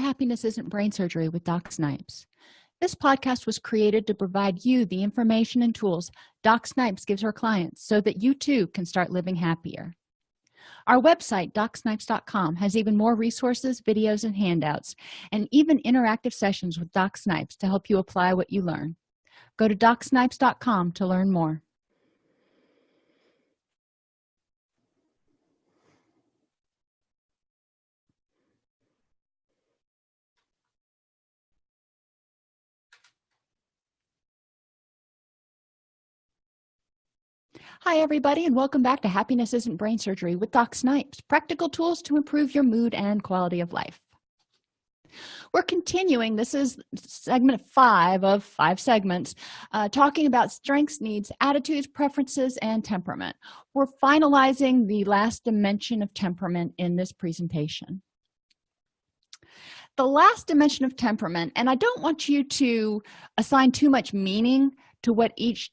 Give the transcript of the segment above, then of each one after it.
Happiness Isn't Brain Surgery with Doc Snipes. This podcast was created to provide you the information and tools Doc Snipes gives her clients so that you too can start living happier. Our website, DocSnipes.com, has even more resources, videos, and handouts, and even interactive sessions with Doc Snipes to help you apply what you learn. Go to DocSnipes.com to learn more. Hi, everybody, and welcome back to Happiness Isn't Brain Surgery with Doc Snipes, practical tools to improve your mood and quality of life. We're continuing. This is segment 5 of 5 segments, talking about strengths, needs, attitudes, preferences, and temperament. We're finalizing the last dimension of temperament in this presentation. The last dimension of temperament, and I don't want you to assign too much meaning to what each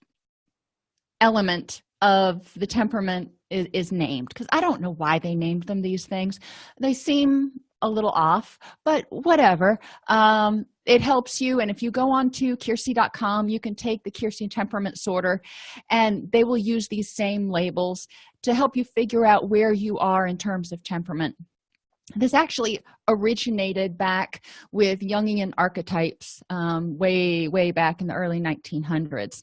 element of the temperament is named, because I don't know why they named them these things. They seem a little off, but whatever. It helps you, and if you go on to Keirsey.com, you can take the Keirsey temperament sorter, and they will use these same labels to help you figure out where you are in terms of temperament. This actually originated back with Jungian archetypes way back in the early 1900s.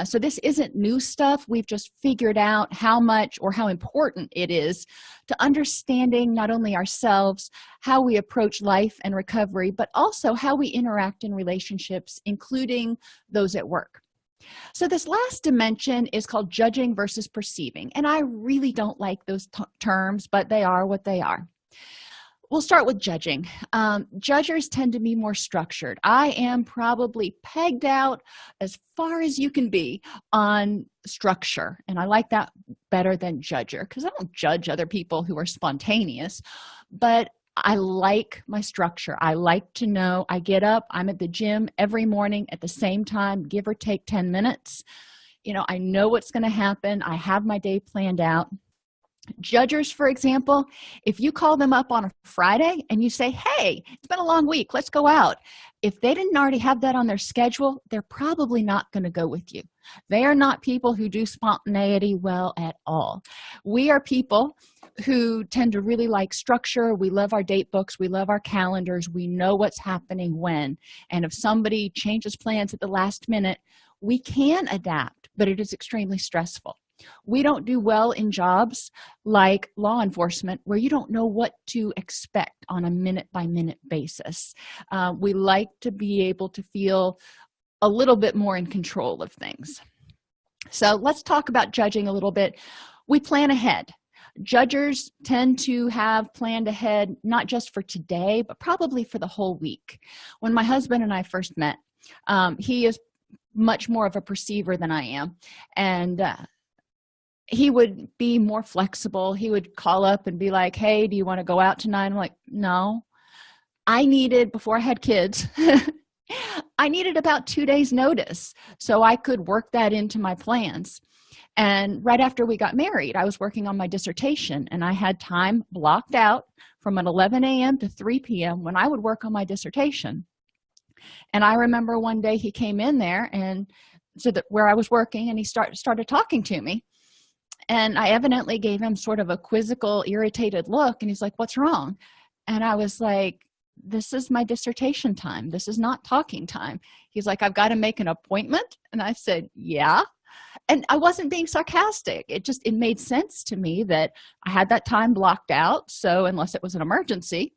So this isn't new stuff. We've just figured out how much or how important it is to understanding not only ourselves, how we approach life and recovery, but also how we interact in relationships, including those at work. So this last dimension is called judging versus perceiving, and I really don't like those terms, but they are what they are. We'll start with judging. Judgers tend to be more structured. I am probably pegged out as far as you can be on structure, and I like that better than judger, because I don't judge other people who are spontaneous, but I like my structure. I like to know I get up, I'm at the gym every morning at the same time, give or take 10 minutes. I know what's going to happen. I have my day planned out. Judgers, for example, if you call them up on a Friday and you say, hey, it's been a long week, let's go out. If they didn't already have that on their schedule, they're probably not going to go with you. They are not people who do spontaneity well at all. We are people who tend to really like structure. We love our date books. We love our calendars. We know what's happening when. And if somebody changes plans at the last minute, we can adapt, but it is extremely stressful. We don't do well in jobs like law enforcement, where you don't know what to expect on a minute-by-minute basis. We like to be able to feel a little bit more in control of things. So let's talk about judging a little bit. We plan ahead. Judgers tend to have planned ahead, not just for today, but probably for the whole week. When my husband and I first met, he is much more of a perceiver than I am, and he would be more flexible. He would call up and be like, hey, do you want to go out tonight? I'm like, no. Before I had kids, I needed about 2 days notice so I could work that into my plans. And right after we got married, I was working on my dissertation, and I had time blocked out from 11 a.m. to 3 p.m. when I would work on my dissertation. And I remember one day he came in there and so that where I was working, and he started talking to me. And I evidently gave him sort of a quizzical, irritated look, and he's like, what's wrong? And I was like, this is my dissertation time. This is not talking time. He's like, I've got to make an appointment. And I said, yeah. And I wasn't being sarcastic. It made sense to me that I had that time blocked out. So unless it was an emergency,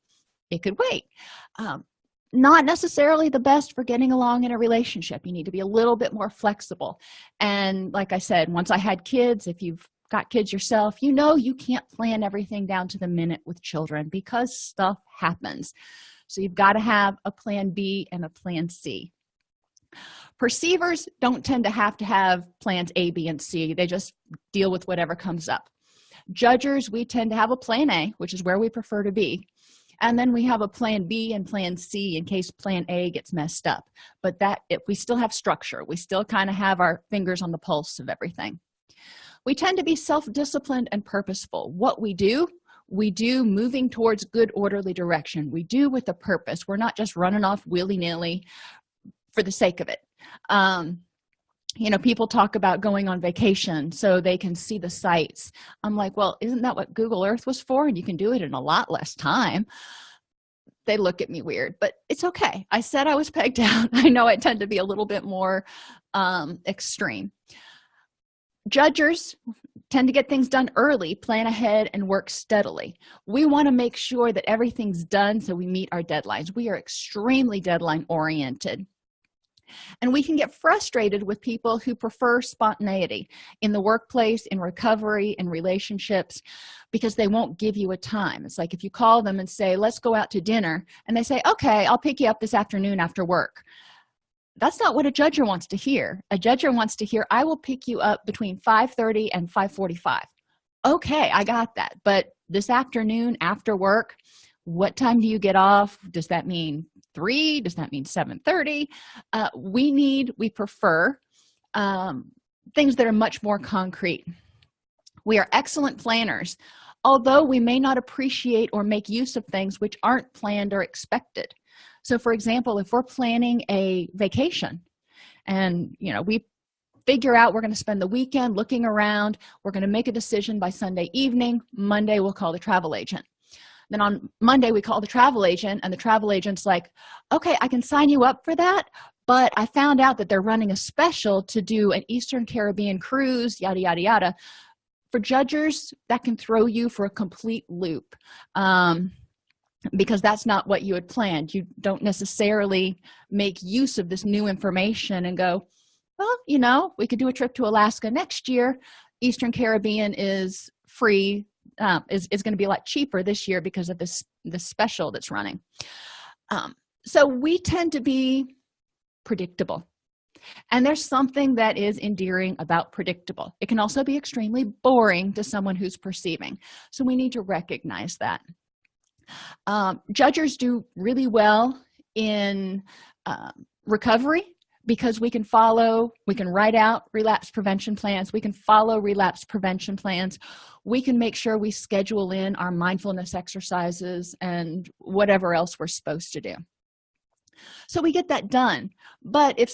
it could wait. Not necessarily the best for getting along in a relationship. You need to be a little bit more flexible. And like I said, once I had kids, if you've got kids yourself, you can't plan everything down to the minute with children because stuff happens. So you've got to have a plan B and a plan C. Perceivers don't tend to have plans A, B, and C. They just deal with whatever comes up. Judgers, we tend to have a plan A, which is where we prefer to be. And then we have a plan B and plan C in case plan A gets messed up. But we still have structure. We still kind of have our fingers on the pulse of everything. We tend to be self-disciplined and purposeful. What we do, We do moving towards good orderly direction. We do with a purpose. We're not just running off willy-nilly for the sake of it. People talk about going on vacation so they can see the sights. I'm like, well, isn't that what Google Earth was for? And you can do it in a lot less time. They look at me weird, but it's okay. I said I was pegged out. I know I tend to be a little bit more extreme. Judgers tend to get things done early, plan ahead, and work steadily. We want to make sure that everything's done so we meet our deadlines. We are extremely deadline oriented. And we can get frustrated with people who prefer spontaneity in the workplace, in recovery, in relationships, because they won't give you a time. It's like if you call them and say, let's go out to dinner, and they say, okay, I'll pick you up this afternoon after work. That's not what a judger wants to hear. A judger wants to hear, I will pick you up between 5:30 and 5:45. Okay, I got that. But this afternoon after work, what time do you get off? Does that mean 3? Does that mean 7:30? We prefer things that are much more concrete. We are excellent planners, although we may not appreciate or make use of things which aren't planned or expected. So for example, if we're planning a vacation and we figure out we're going to spend the weekend looking around, we're going to make a decision by Sunday evening. Monday we'll call the travel agent. Then on Monday, we call the travel agent, and the travel agent's like, okay, I can sign you up for that, but I found out that they're running a special to do an Eastern Caribbean cruise, yada, yada, yada. For judgers, that can throw you for a complete loop because that's not what you had planned. You don't necessarily make use of this new information and go, well, we could do a trip to Alaska next year. Eastern Caribbean is free. Is going to be a lot cheaper this year because of this special that's running. So we tend to be predictable. And there's something that is endearing about predictable. It can also be extremely boring to someone who's perceiving. So we need to recognize that. Judgers do really well in recovery because we can write out relapse prevention plans. We can follow relapse prevention plans. We can make sure we schedule in our mindfulness exercises and whatever else we're supposed to do. So we get that done. But if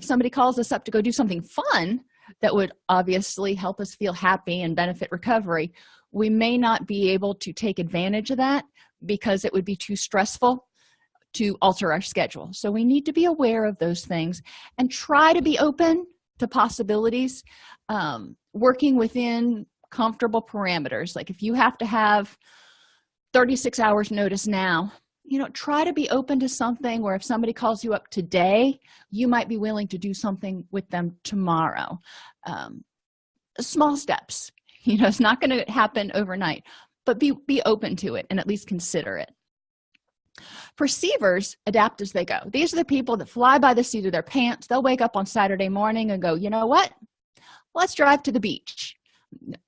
somebody calls us up to go do something fun that would obviously help us feel happy and benefit recovery, we may not be able to take advantage of that because it would be too stressful to alter our schedule. So we need to be aware of those things and try to be open to possibilities, working within comfortable parameters. Like if you have to have 36 hours notice now, try to be open to something where if somebody calls you up today, you might be willing to do something with them tomorrow. Small steps, it's not going to happen overnight, but be open to it and at least consider it. Perceivers adapt as they go. These are the people that fly by the seat of their pants. They'll wake up on Saturday morning and go, you know what? Let's drive to the beach.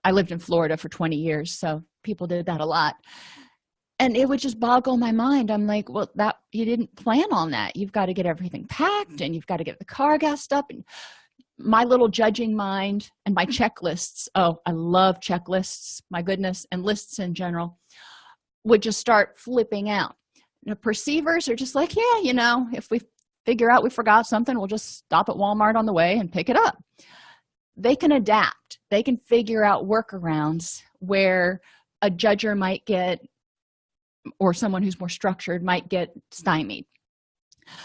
I lived in Florida for 20 years, so people did that a lot. And it would just boggle my mind. I'm like, well, that you didn't plan on that. You've got to get everything packed and you've got to get the car gassed up. And my little judging mind and my checklists, oh, I love checklists, my goodness, and lists in general, would just start flipping out. Perceivers are just like, yeah, if we figure out we forgot something, we'll just stop at Walmart on the way and pick it up. They can adapt. They can figure out workarounds where a judger might get, or someone who's more structured might get stymied.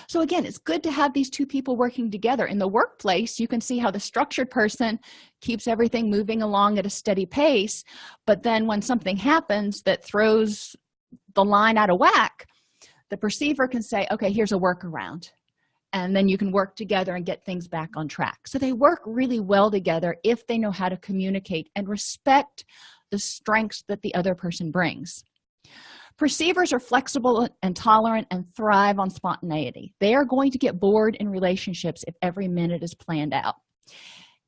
So again, it's good to have these two people working together. In the workplace, you can see how the structured person keeps everything moving along at a steady pace, but then when something happens that throws the line out of whack, the perceiver can say, okay, here's a workaround. And then you can work together and get things back on track. So they work really well together if they know how to communicate and respect the strengths that the other person brings. Perceivers are flexible and tolerant and thrive on spontaneity. They are going to get bored in relationships if every minute is planned out.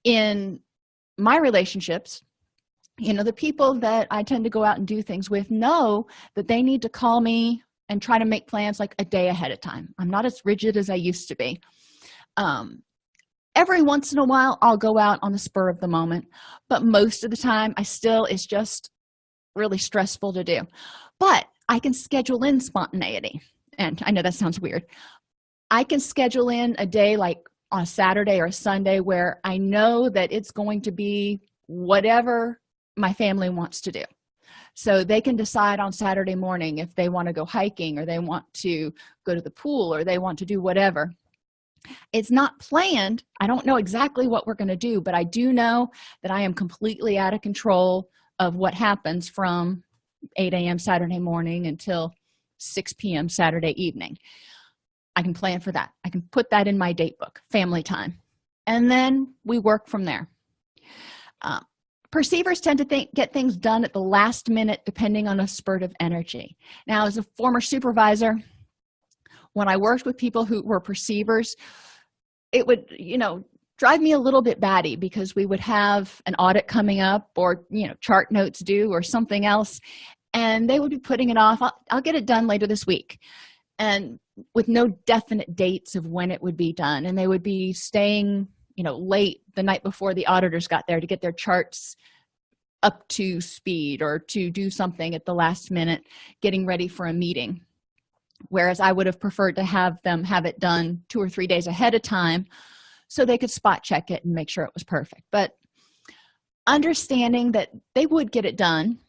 In my relationships, the people that I tend to go out and do things with know that they need to call me and try to make plans like a day ahead of time. I'm not as rigid as I used to be. Every once in a while, I'll go out on the spur of the moment, but most of the time, it's just really stressful to do. But I can schedule in spontaneity. And I know that sounds weird. I can schedule in a day like on a Saturday or a Sunday where I know that it's going to be whatever my family wants to do. So they can decide on Saturday morning if they want to go hiking, or they want to go to the pool, or they want to do whatever. It's not planned. I don't know exactly what we're going to do, but I do know that I am completely out of control of what happens from 8 a.m. Saturday morning until 6 p.m. Saturday evening. I can plan for that. I can put that in my date book, family time, and then we work from there. Perceivers tend to get things done at the last minute, depending on a spurt of energy. Now, as a former supervisor, when I worked with people who were perceivers, it would, drive me a little bit batty, because we would have an audit coming up, or, chart notes due, or something else, and they would be putting it off. I'll get it done later this week, and with no definite dates of when it would be done. And they would be staying late the night before the auditors got there to get their charts up to speed, or to do something at the last minute, getting ready for a meeting. Whereas I would have preferred to have them have it done 2 or 3 days ahead of time, so they could spot check it and make sure it was perfect. But understanding that they would get it done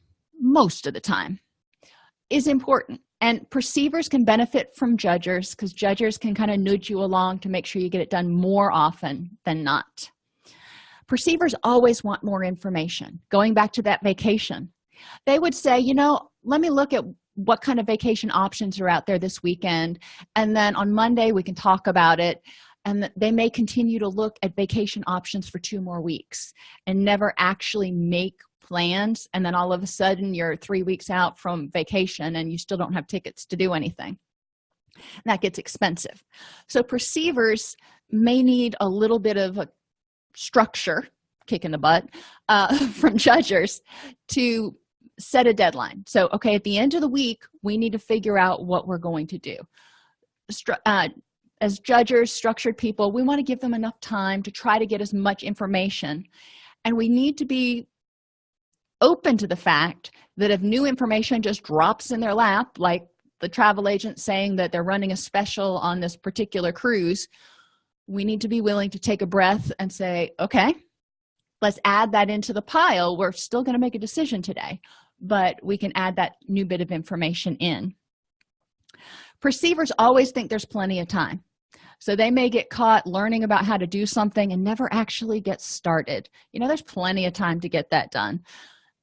most of the time is important. And perceivers can benefit from judgers, because judgers can kind of nudge you along to make sure you get it done more often than not. Perceivers always want more information. Going back to that vacation, they would say, let me look at what kind of vacation options are out there this weekend, and then on Monday we can talk about it. And they may continue to look at vacation options for 2 more weeks and never actually make plans, and then all of a sudden you're 3 weeks out from vacation and you still don't have tickets to do anything. And that gets expensive. So perceivers may need a little bit of a structure, kick in the butt, from judgers to set a deadline. So, okay, at the end of the week, we need to figure out what we're going to do. As judgers, structured people, we want to give them enough time to try to get as much information. And we need to be open to the fact that if new information just drops in their lap, like the travel agent saying that they're running a special on this particular cruise, we need to be willing to take a breath and say, okay, let's add that into the pile. We're still going to make a decision today, but we can add that new bit of information in. Perceivers always think there's plenty of time. So they may get caught learning about how to do something and never actually get started. There's plenty of time to get that done.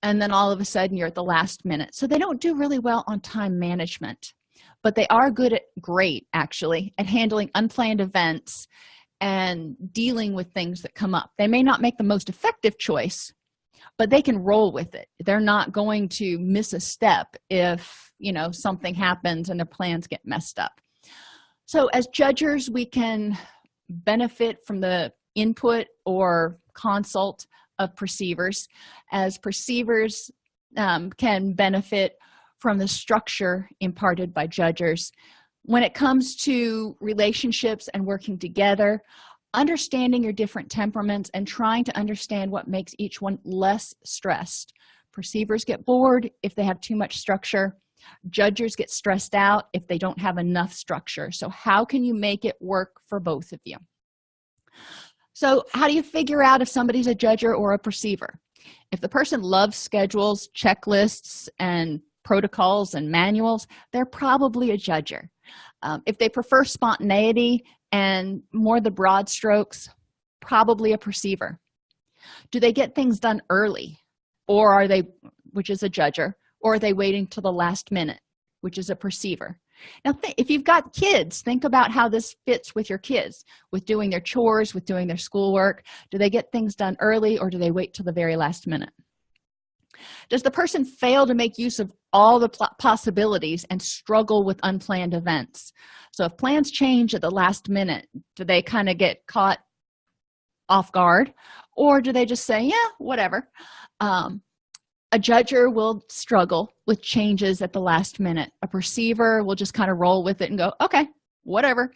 And then all of a sudden you're at the last minute. So they don't do really well on time management, but they are great actually at handling unplanned events and dealing with things that come up. They may not make the most effective choice, but they can roll with it. They're not going to miss a step if, something happens and their plans get messed up. So as judgers, we can benefit from the input or consult of perceivers, as perceivers can benefit from the structure imparted by judgers. When it comes to relationships and working together, understanding your different temperaments and trying to understand what makes each one less stressed. Perceivers get bored if they have too much structure. Judgers get stressed out if they don't have enough structure. So how can you make it work for both of you? So how do you figure out if somebody's a judger or a perceiver? If the person loves schedules, checklists, and protocols and manuals, they're probably a judger. If they prefer spontaneity and more the broad strokes, probably a perceiver. Do they get things done early, or are they, which is a judger, or are they waiting till the last minute, which is a perceiver? Now, if you've got kids, think about how this fits with your kids, with doing their chores, with doing their schoolwork. Do they get things done early, or do they wait till the very last minute? Does the person fail to make use of all the possibilities and struggle with unplanned events? So if plans change at the last minute, do they kind of get caught off guard, or do they just say, yeah, whatever? A judger will struggle with changes at the last minute. A perceiver will just kind of roll with it and go, okay, whatever.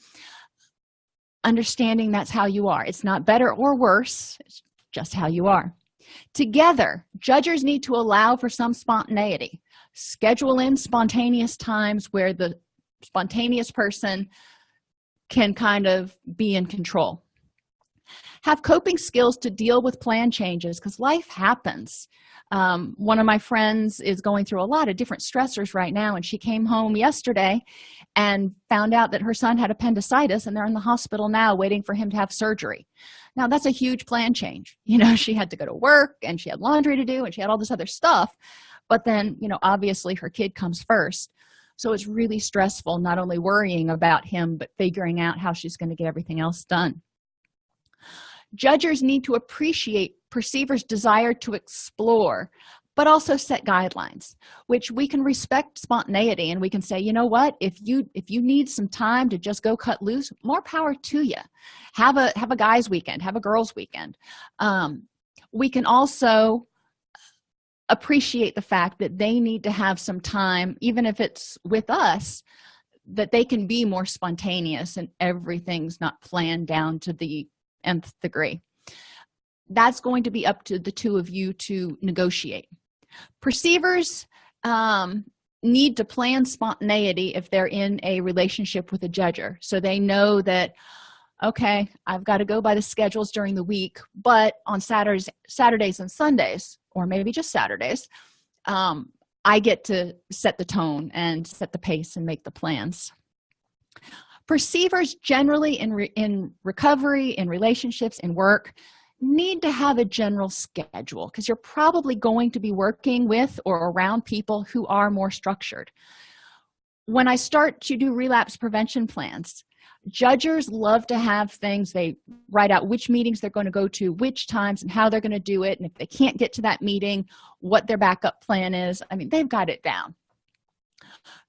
Understanding that's how you are. It's not better or worse. It's just how you are. Together, judges need to allow for some spontaneity. Schedule in spontaneous times where the spontaneous person can kind of be in control. Have coping skills to deal with plan changes, because life happens. One of my friends is going through a lot of different stressors right now, and she came home yesterday and found out that her son had appendicitis, and they're in the hospital now waiting for him to have surgery. Now, that's a huge plan change. She had to go to work, and she had laundry to do, and she had all this other stuff. But then, obviously her kid comes first. So it's really stressful, not only worrying about him, but figuring out how she's going to get everything else done. Judges need to appreciate perceivers' desire to explore, but also set guidelines, which we can respect spontaneity, and we can say, you know what, if you need some time to just go cut loose, more power to you. Have a guy's weekend, have a girl's weekend. We can also appreciate the fact that they need to have some time, even if it's with us, that they can be more spontaneous and everything's not planned down to the nth degree. That's going to be up to the two of you to negotiate. Perceivers need to plan spontaneity if they're in a relationship with a judger, so they know that, okay, I've got to go by the schedules during the week, but on Saturdays and Sundays, or maybe just Saturdays, I get to set the tone and set the pace and make the plans. Perceivers generally in recovery, in relationships, in work, need to have a general schedule, because you're probably going to be working with or around people who are more structured. When I start to do relapse prevention plans, judges love to have things. They write out which meetings they're going to go to, which times, and how they're going to do it, and if they can't get to that meeting, what their backup plan is. I mean, they've got it down.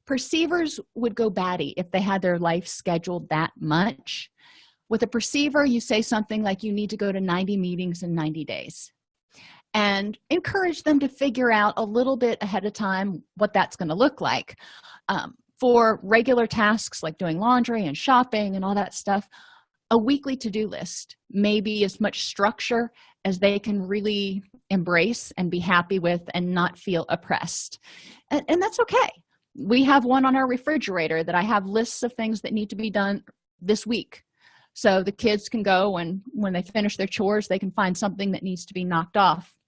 Perceivers would go batty if they had their life scheduled that much. With a perceiver, you say something like you need to go to 90 meetings in 90 days, and encourage them to figure out a little bit ahead of time what that's going to look like. For regular tasks like doing laundry and shopping and all that stuff, a weekly to-do list may be as much structure as they can really embrace and be happy with and not feel oppressed. And that's okay. We have one on our refrigerator that I have lists of things that need to be done this week. So the kids can go, and when they finish their chores, they can find something that needs to be knocked off.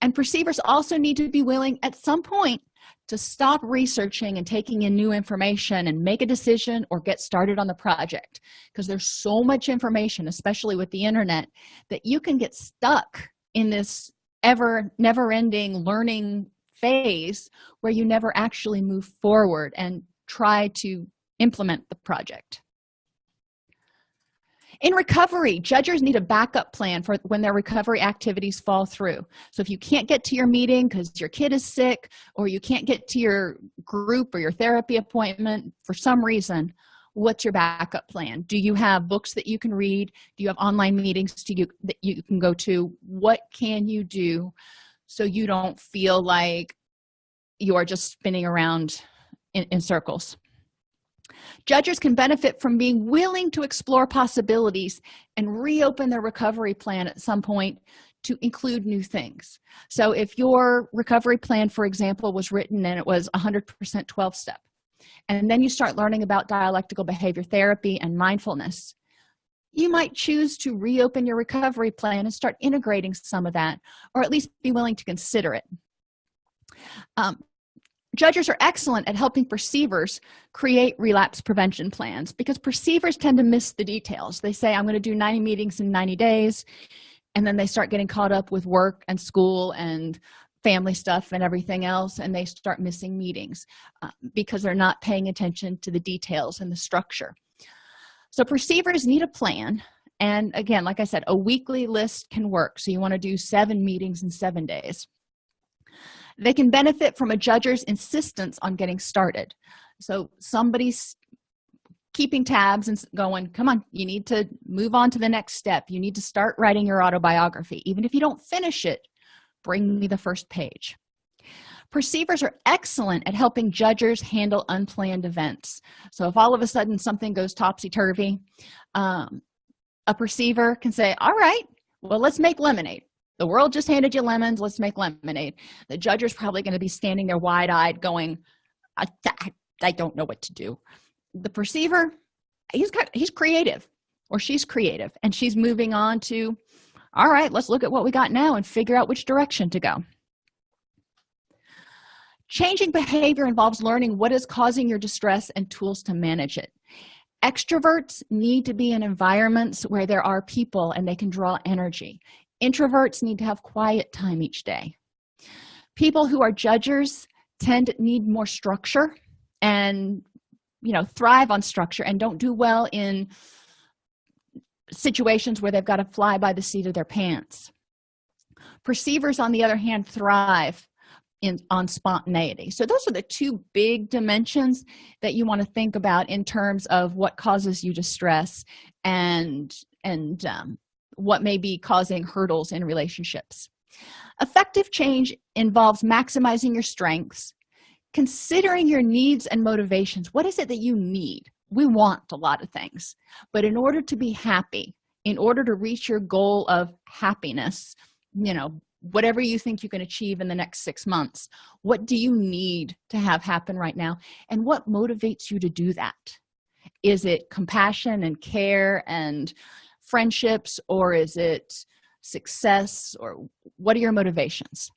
And perceivers also need to be willing at some point to stop researching and taking in new information and make a decision or get started on the project, because there's so much information, especially with the internet, that you can get stuck in this never-ending learning phase where you never actually move forward and try to implement the project. In recovery, judges need a backup plan for when their recovery activities fall through. So if you can't get to your meeting because your kid is sick, or you can't get to your group or your therapy appointment for some reason, what's your backup plan? Do you have books that you can read? Do you have online meetings that you can go to? What can you do so you don't feel like you're just spinning around in circles? Judges can benefit from being willing to explore possibilities and reopen their recovery plan at some point to include new things. So if your recovery plan, for example, was written and it was 100% 12-step, and then you start learning about dialectical behavior therapy and mindfulness, you might choose to reopen your recovery plan and start integrating some of that, or at least be willing to consider it. Judges are excellent at helping perceivers create relapse prevention plans, because perceivers tend to miss the details. They say, I'm going to do 90 meetings in 90 days, and then they start getting caught up with work and school and family stuff and everything else, and they start missing meetings because they're not paying attention to the details and the structure. So perceivers need a plan, and again, like I said, a weekly list can work. So you want to do 7 meetings in 7 days. They can benefit from a judge's insistence on getting started. So somebody's keeping tabs and going, come on, you need to move on to the next step. You need to start writing your autobiography. Even if you don't finish it, bring me the first page. Perceivers are excellent at helping judges handle unplanned events. So if all of a sudden something goes topsy-turvy, a perceiver can say, all right, well, let's make lemonade. The world just handed you lemons. Let's make lemonade. The judge is probably going to be standing there wide-eyed going, I don't know what to do. The perceiver, he's creative, or she's creative, and she's moving on to, all right, let's look at what we got now and figure out which direction to go. Changing behavior involves learning what is causing your distress and tools to manage it. Extroverts need to be in environments where there are people and they can draw energy. Introverts need to have quiet time each day. People who are judgers need more structure and thrive on structure and don't do well in situations where they've got to fly by the seat of their pants. Perceivers, on the other hand, thrive on spontaneity. So those are the two big dimensions that you want to think about in terms of what causes you distress and what may be causing hurdles in relationships. Effective change involves maximizing your strengths, considering your needs and motivations. What is it that you need? We want a lot of things, but in order to be happy, in order to reach your goal of happiness, whatever you think you can achieve in the next 6 months, what do you need to have happen right now? And what motivates you to do that? Is it compassion and care and friendships, or is it success, or what are your motivations?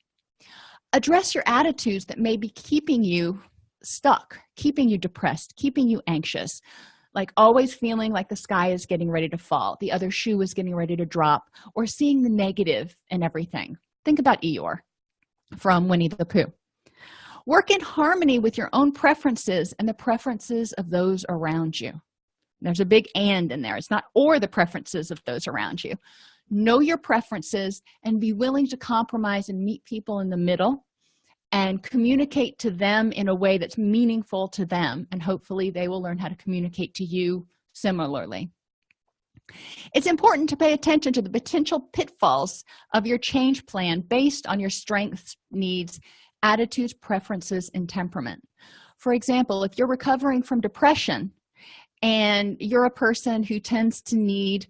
Address your attitudes that may be keeping you stuck, keeping you depressed, keeping you anxious, like always feeling like the sky is getting ready to fall, the other shoe is getting ready to drop, or seeing the negative in everything. Think about Eeyore from Winnie the Pooh. Work in harmony with your own preferences and the preferences of those around you. There's a big and in there. It's not or the preferences of those around you. Know your preferences and be willing to compromise and meet people in the middle and communicate to them in a way that's meaningful to them, and hopefully they will learn how to communicate to you similarly. It's important to pay attention to the potential pitfalls of your change plan based on your strengths, needs, attitudes, preferences, and temperament. For example, if you're recovering from depression and you're a person who tends to need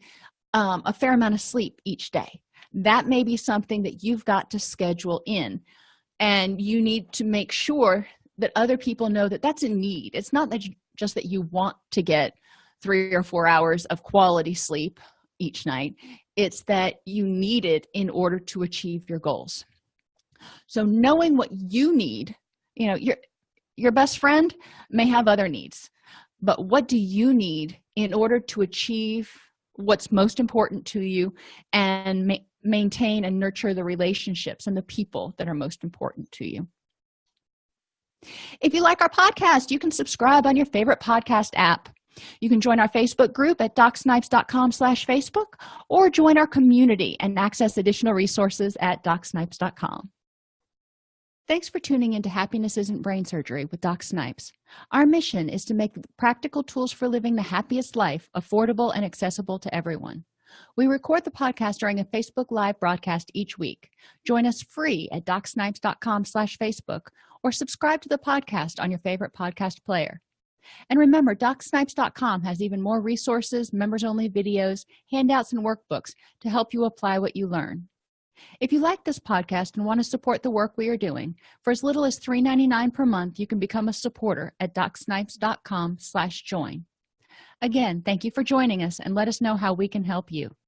a fair amount of sleep each day, that may be something that you've got to schedule in, and you need to make sure that other people know that that's a need. It's not that just that you want to get 3 or 4 hours of quality sleep each night. It's that you need it in order to achieve your goals. So knowing what you need, your best friend may have other needs, but what do you need in order to achieve what's most important to you and maintain and nurture the relationships and the people that are most important to you? If you like our podcast, you can subscribe on your favorite podcast app. You can join our Facebook group at docsnipes.com/Facebook, or join our community and access additional resources at docsnipes.com. Thanks for tuning into Happiness Isn't Brain Surgery with Doc Snipes. Our mission is to make practical tools for living the happiest life affordable and accessible to everyone. We record the podcast during a Facebook Live broadcast each week. Join us free at docsnipes.com/Facebook, or subscribe to the podcast on your favorite podcast player. And remember, docsnipes.com has even more resources, members-only videos, handouts, and workbooks to help you apply what you learn. If you like this podcast and want to support the work we are doing, for as little as $3.99 per month, you can become a supporter at docsnipes.com/join. Again, thank you for joining us, and let us know how we can help you.